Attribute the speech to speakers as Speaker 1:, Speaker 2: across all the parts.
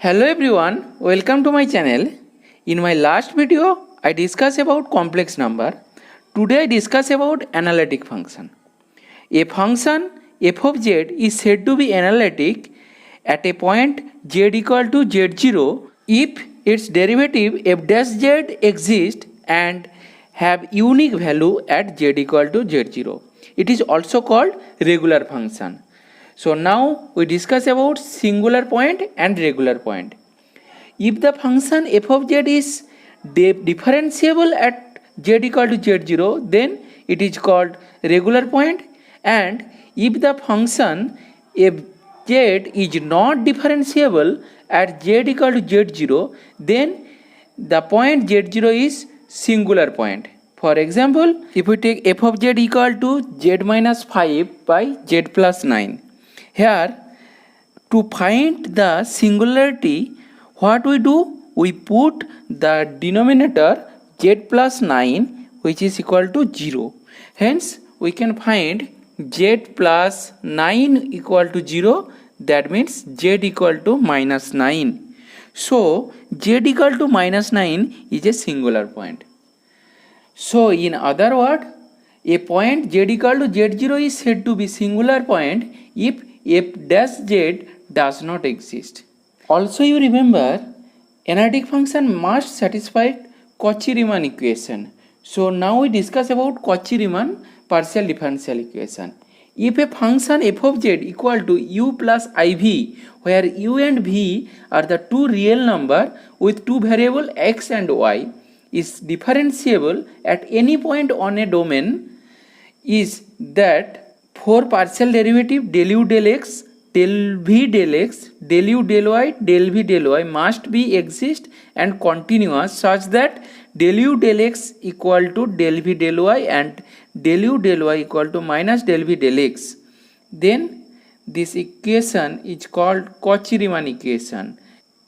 Speaker 1: Hello everyone, welcome to my channel. In my last video, I discussed about complex number. Today I discuss about analytic function. A function f of z is said to be analytic at a point z equal to z0 if its derivative f dash z exists and have unique value at z equal to z0. It is also called regular function. So now we discuss about singular point and regular point. If the function f of z is differentiable at z equal to z0, then it is called regular point, and if the function f z is not differentiable at z equal to z0, then the point z0 is singular point. For example, if we take f of z equal to z minus 5 by z plus 9. Here, to find the singularity, what we do? We put the denominator z plus 9, which is equal to 0. Hence, we can find z plus 9 equal to 0. That means z equal to minus 9. So, z equal to minus 9 is a singular point. So, in other words, a point z equal to z0 is said to be singular point if f dash z does not exist. Also, you remember, analytic function must satisfy Cauchy-Riemann equation. So now we discuss about Cauchy-Riemann partial differential equation. If a function f of z equal to u plus iv, where u and v are the two real number with two variable x and y, is differentiable at any point on a domain, is that for partial derivative del u del x, del v del x, del u del y, del v del y must be exist and continuous such that del u del x equal to del v del y and del u del y equal to minus del v del x. Then this equation is called Cauchy-Riemann equation,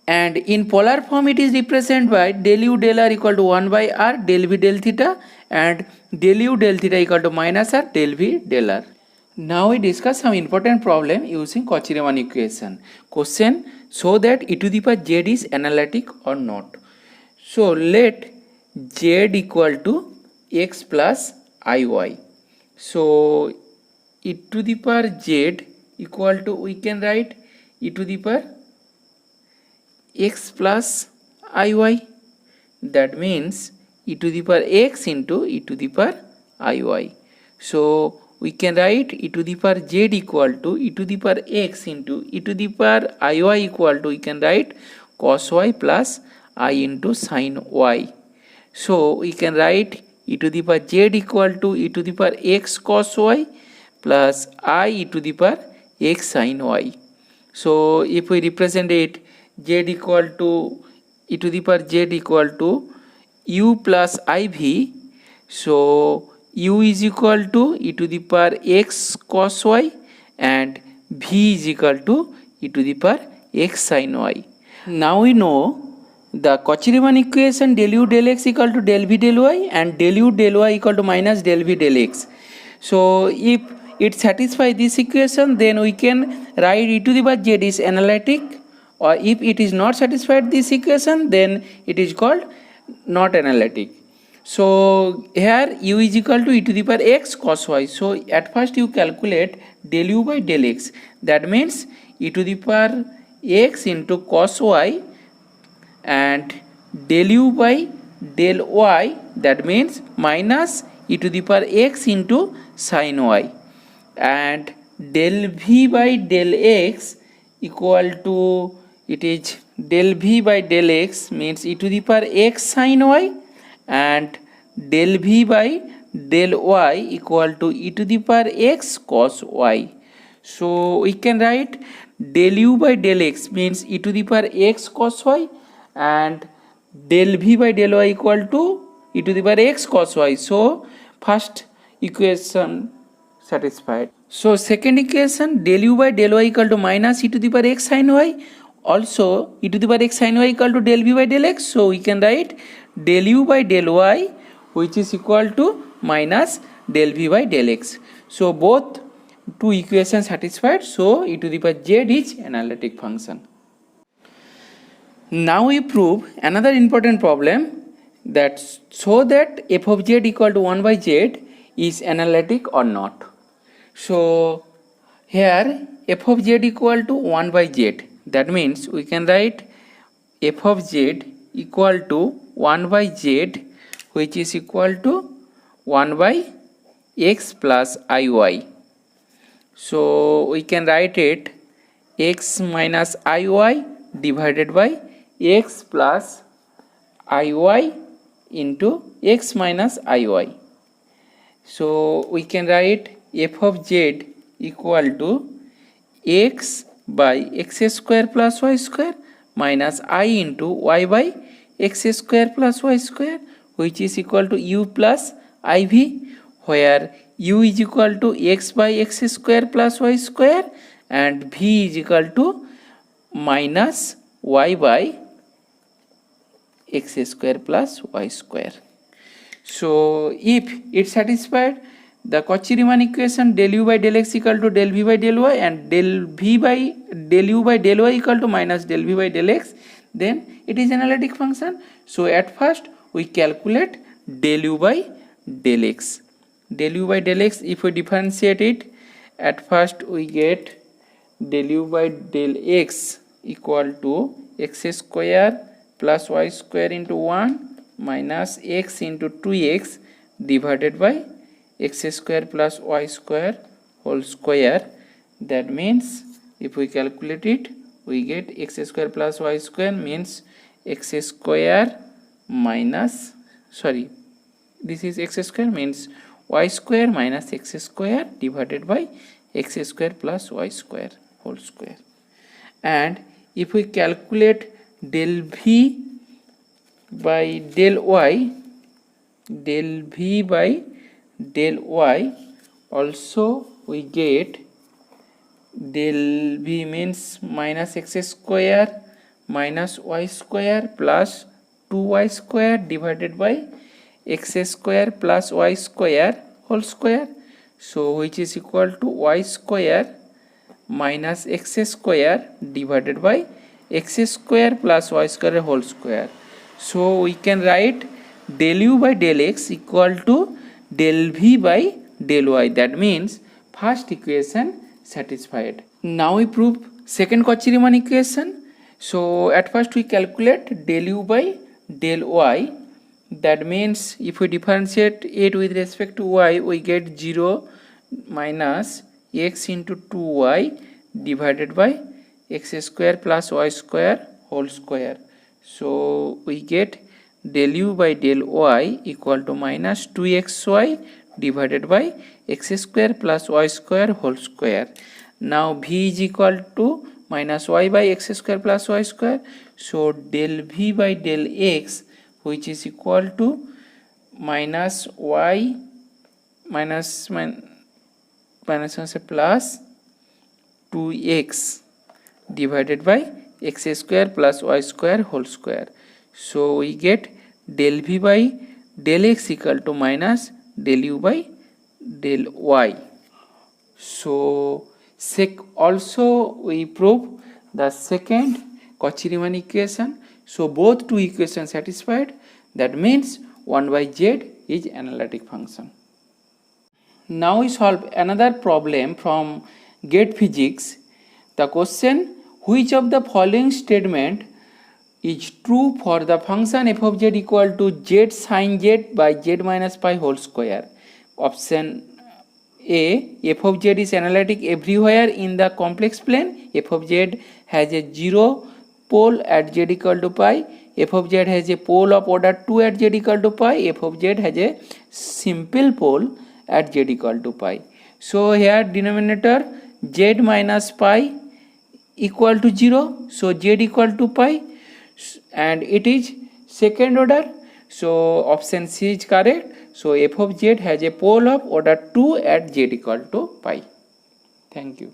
Speaker 1: and in polar form it is represented by del u del r equal to 1 by r del v del theta and del u del theta equal to minus r del v del r. Now we discuss some important problem using Cauchy-Riemann equation. Question: show that e to the power z is analytic or not. So let z equal to x plus iy. So e to the power z equal to, we can write e to the power x plus iy. That means e to the power x into e to the power iy. So we can write e to the power z equal to e to the power x into e to the power iy equal to, we can write cos y plus I into sin y. So we can write e to the power z equal to e to the power x cos y plus I e to the power x sin y. So if we represent it, z equal to e to the power z equal to u plus iv. So u is equal to e to the power x cos y and v is equal to e to the power x sin y. Now we know the Cauchy-Riemann equation del u del x equal to del v del y and del u del y equal to minus del v del x. So if it satisfies this equation, then we can write e to the power z is analytic, or if it is not satisfied this equation, then it is called not analytic. So here u is equal to e to the power x cos y. So at first you calculate del u by del x. That means e to the power x into cos y and del u by del y. That means minus e to the power x into sin y, and del v by del x equal to, it is del v by del x means e to the power x sin y, and del v by del y equal to e to the power x cos y. So we can write del u by del x means e to the power x cos y and del v by del y equal to e to the power x cos y. So first equation satisfied. So second equation, del u by del y equal to minus e to the power x sin y, also e to the power x sin y equal to del v by del x. So we can write del u by del y, which is equal to minus del v by del x. So both two equations satisfied. So e to the power z is analytic function. Now we prove another important problem that show that f of z equal to 1 by z is analytic or not. So here f of z equal to 1 by z, that means we can write f of z equal to 1 by z, which is equal to 1 by x plus iy. So we can write it x minus iy divided by x plus iy into x minus iy. So we can write f of z equal to x by x square plus y square minus I into y by x square plus y square, which is equal to u plus iv, where u is equal to x by x square plus y square and v is equal to minus y by x square plus y square. So if it satisfied the Cauchy-Riemann equation del u by del x equal to del v by del y and del u by del y equal to minus del v by del x, then it is analytic function. So at first we calculate del u by del x. Del u by del x, if we differentiate it, at first we get del u by del x equal to x square plus y square into 1 minus x into 2x divided by x square plus y square whole square. That means if we calculate it, we get x square plus y square means x square minus, sorry, this is x square means y square minus x square divided by x square plus y square whole square. And if we calculate del v by del y, del v by del y, also we get del v means minus x square minus y square plus 2y square divided by x square plus y square whole square, so which is equal to y square minus x square divided by x square plus y square whole square. So we can write del u by del x equal to del v by del y. That means first equation satisfied. Now we prove second Cauchy-Riemann equation. So at first we calculate del u by del y. That means if we differentiate it with respect to y, we get 0 minus x into 2y divided by x square plus y square whole square. So we get del u by del y equal to minus 2xy divided by x square plus y square whole square. Now v is equal to minus y by x square plus y square. So del v by del x, which is equal to minus y minus plus 2x divided by x square plus y square whole square. So we get del v by del x equal to minus del u by del y. So also we prove the second Cauchy-Riemann equation. So both two equations satisfied. That means 1 by z is analytic function. Now we solve another problem from GATE Physics. The question: which of the following statement is true for the function f of z equal to z sin z by z minus pi whole square? Option A, f of z is analytic everywhere in the complex plane. F of z has a 0 pole at z equal to pi. F of z has a pole of order 2 at z equal to pi. F of z has a simple pole at z equal to pi. So here denominator z minus pi equal to 0. So z equal to pi and it is second order. So option C is correct. So f of z has a pole of order 2 at z equal to pi. Thank you.